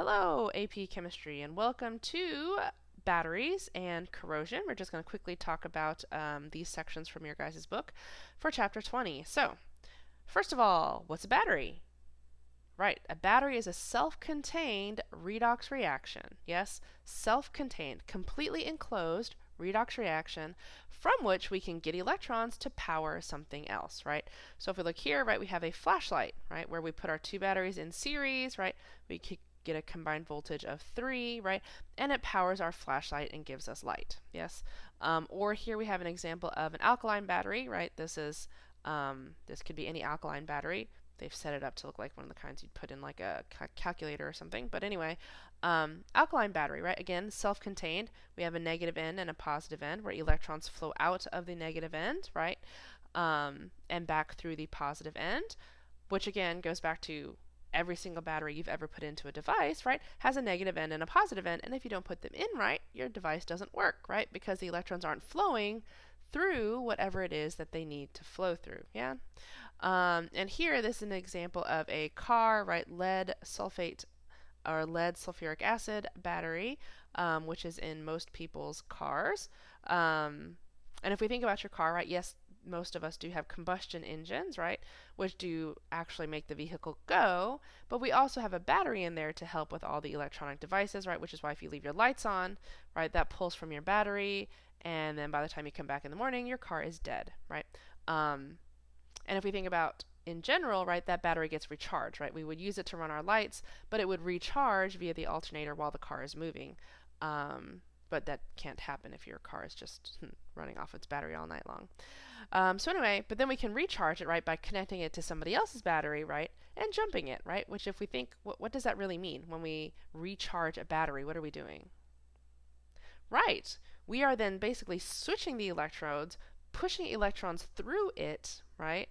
Hello, AP Chemistry, and welcome to batteries and corrosion. We're just going to quickly talk about these sections from your guys' book for Chapter 20. So, first of all, what's a battery? Right, a battery is a self-contained redox reaction. Yes, self-contained, completely enclosed redox reaction from which we can get electrons to power something else, right? So if we look here, right, we have a flashlight, right, where we put our two batteries in series, right? We could get a combined voltage of 3, right? And it powers our flashlight and gives us light, yes? Or here we have an example of an alkaline battery, right? This could be any alkaline battery. They've set it up to look like one of the kinds you'd put in like a calculator or something. But anyway, alkaline battery, right? Again, self-contained. We have a negative end and a positive end where electrons flow out of the negative end, right? And back through the positive end, which again goes back to every single battery you've ever put into a device, right, has a negative end and a positive end. And if you don't put them in right, your device doesn't work, right? Because the electrons aren't flowing through whatever it is that they need to flow through, yeah? And here, this is an example of a car, right, lead sulfate or lead sulfuric acid battery, which is in most people's cars. And if we think about your car, right, yes, most of us do have combustion engines, right, which do actually make the vehicle go, but we also have a battery in there to help with all the electronic devices, right, which is why if you leave your lights on, right, that pulls from your battery, and then by the time you come back in the morning, your car is dead, right? And if we think about in general, right, that battery gets recharged, right? We would use it to run our lights, but it would recharge via the alternator while the car is moving. But that can't happen if your car is just running off its battery all night long. So anyway, but then we can recharge it, right, by connecting it to somebody else's battery, right, and jumping it, right? Which if we think, what does that really mean when we recharge a battery? What are we doing? Right. We are then basically switching the electrodes, pushing electrons through it, right,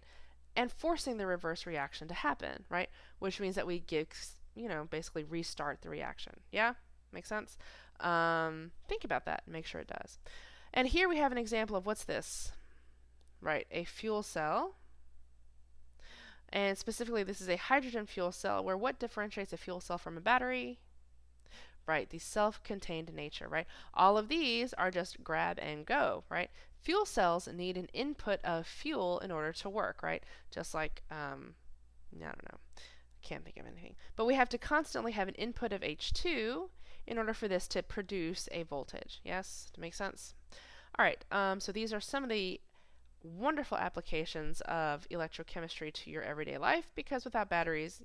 and forcing the reverse reaction to happen, right? Which means that we basically restart the reaction. Yeah? Make sense? Think about that and make sure it does. And here we have an example of what's this? Right, a fuel cell. And specifically, this is a hydrogen fuel cell, where what differentiates a fuel cell from a battery? Right, the self-contained nature, right? All of these are just grab and go, right? Fuel cells need an input of fuel in order to work, right? Just like, I don't know, I can't think of anything. But we have to constantly have an input of H2 in order for this to produce a voltage. Yes? Does that make sense? All right, so these are some of the wonderful applications of electrochemistry to your everyday life, because without batteries,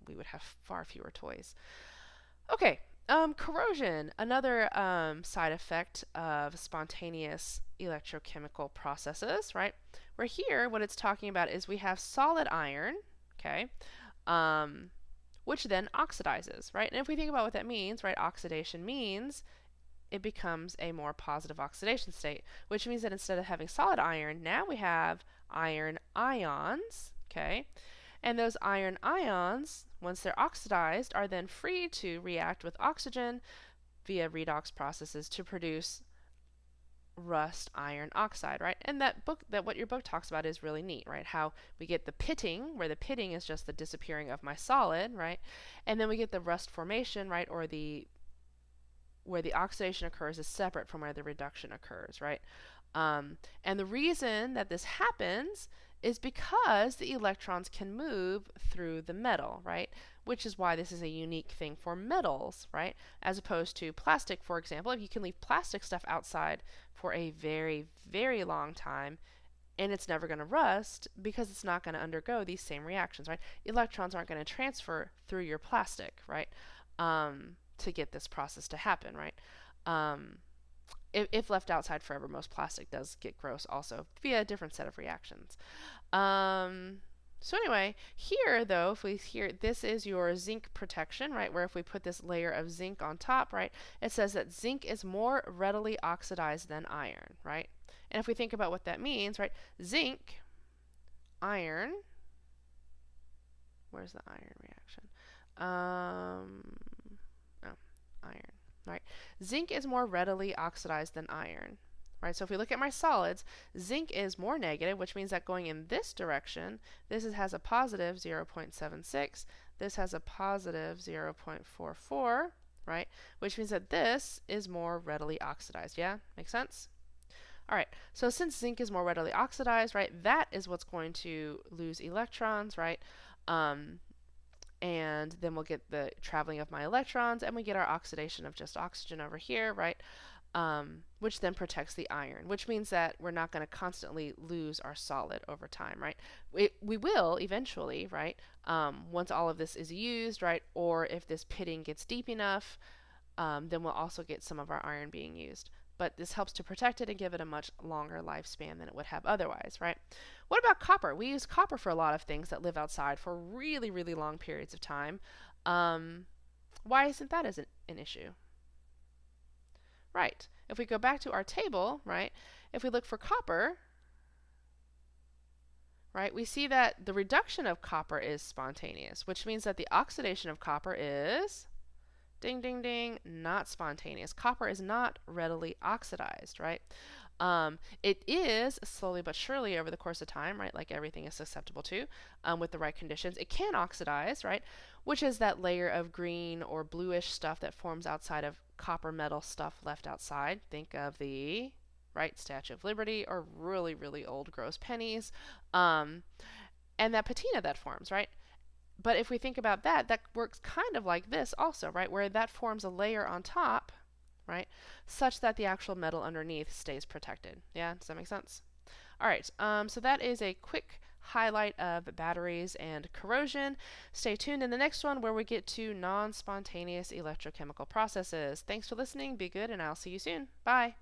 we would have far fewer toys. Okay, corrosion, another side effect of spontaneous electrochemical processes, right? Where here, what it's talking about is we have solid iron, okay, which then oxidizes, right? And if we think about what that means, right, oxidation means it becomes a more positive oxidation state, which means that instead of having solid iron, now we have iron ions, okay? And those iron ions, once they're oxidized, are then free to react with oxygen via redox processes to produce rust iron oxide, right? And what your book talks about is really neat, right? How we get the pitting, where the pitting is just the disappearing of my solid, right? And then we get the rust formation, right? Or where the oxidation occurs is separate from where the reduction occurs, right? And the reason that this happens is because the electrons can move through the metal, right? Which is why this is a unique thing for metals, right? As opposed to plastic, for example. If you can leave plastic stuff outside for a very, very long time, and it's never going to rust because it's not going to undergo these same reactions, right? Electrons aren't going to transfer through your plastic, right? To get this process to happen, right? If left outside forever, most plastic does get gross also via a different set of reactions. So anyway, here though, this is your zinc protection, right? Where if we put this layer of zinc on top, right, it says that zinc is more readily oxidized than iron, right? And if we think about what that means, right, zinc, iron, where's the iron reaction? Iron, right? Zinc is more readily oxidized than iron, right? So if we look at my solids, zinc is more negative, which means that going in this direction, has a positive 0.76, this has a positive 0.44, right? Which means that this is more readily oxidized. Yeah, makes sense? All right, so since zinc is more readily oxidized, right, that is what's going to lose electrons, right? And then we'll get the traveling of my electrons, and we get our oxidation of just oxygen over here, right? Which then protects the iron, which means that we're not going to constantly lose our solid over time, right? We will eventually, right? Once all of this is used, right? Or if this pitting gets deep enough, then we'll also get some of our iron being used. But this helps to protect it and give it a much longer lifespan than it would have otherwise, right? What about copper? We use copper for a lot of things that live outside for really, really long periods of time. Why isn't that an issue? Right. If we go back to our table, right, if we look for copper, right, we see that the reduction of copper is spontaneous, which means that the oxidation of copper is, ding, ding, ding, not spontaneous. Copper is not readily oxidized, right? It is slowly but surely over the course of time, right, like everything is susceptible to, with the right conditions. It can oxidize, right, which is that layer of green or bluish stuff that forms outside of copper metal stuff left outside. Think of the, right, Statue of Liberty or really, really old gross pennies, and that patina that forms, right? But if we think about that, that works kind of like this also, right, where that forms a layer on top, right, such that the actual metal underneath stays protected. Yeah, does that make sense? All right, so that is a quick highlight of batteries and corrosion. Stay tuned in the next one where we get to non-spontaneous electrochemical processes. Thanks for listening, be good, and I'll see you soon. Bye.